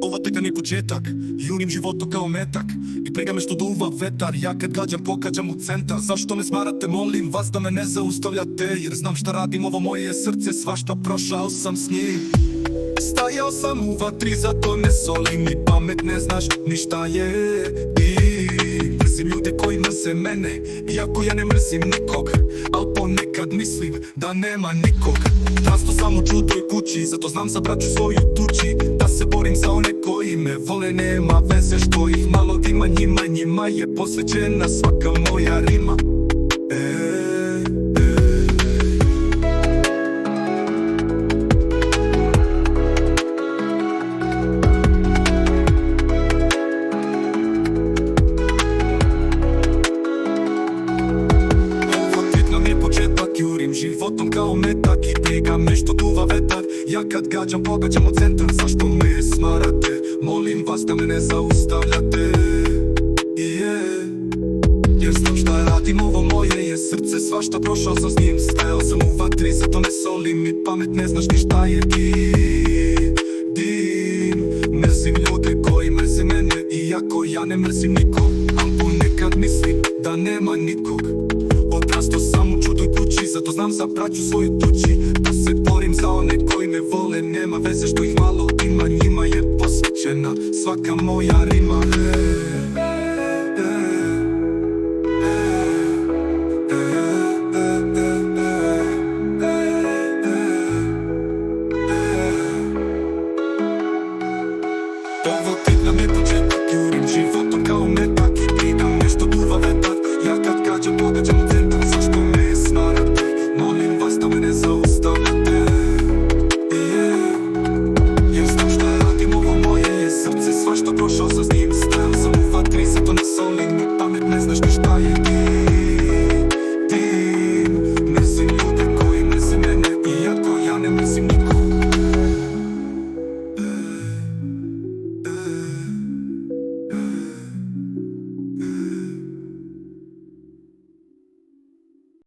Ova tek ni početak, jurim životom kao metak i briga me što duva vetar. Ja kad gađam pokađam u centar. Zašto me smarate, molim vas da me ne zaustavljate, jer znam šta radim, ovo moje srce svašta prošao sam s njim. Stajao sam u vatri, zato ne solim, ni pamet ne znaš ni šta je. I mrzim ljude koji mrze mene, iako ja ne mrzim nikog, al ponekad mislim da nema nikog. Rasto sam u čudoj kući, zato znam za braću svoju tući, da se borim za one koji me vole, nema veze što ih malo ima. Njima je posvećena svaka moja rima. Jurim životom kao metak i briga me što duva vetar. Ja kad gađam pogađam u centar. Zašto me smarate, molim vas da me ne zaustavljate, jer znam šta radim, ovo moje je srce svašta prošao sam s njim. Stajao sam u vatri, zato ne solim, ni pamet ne znaš ni šta je. Mrzim ljude koji mrze mene, iako ja ne mrzim nikog, al ponekad mislim da nema nikog. Odrastao sam u čudoj kući, zato znam za braću svoju tući, da se borim za one koji me vole, nema veze što ih malo ima. Njima je posvećena svaka moja rima. Ovo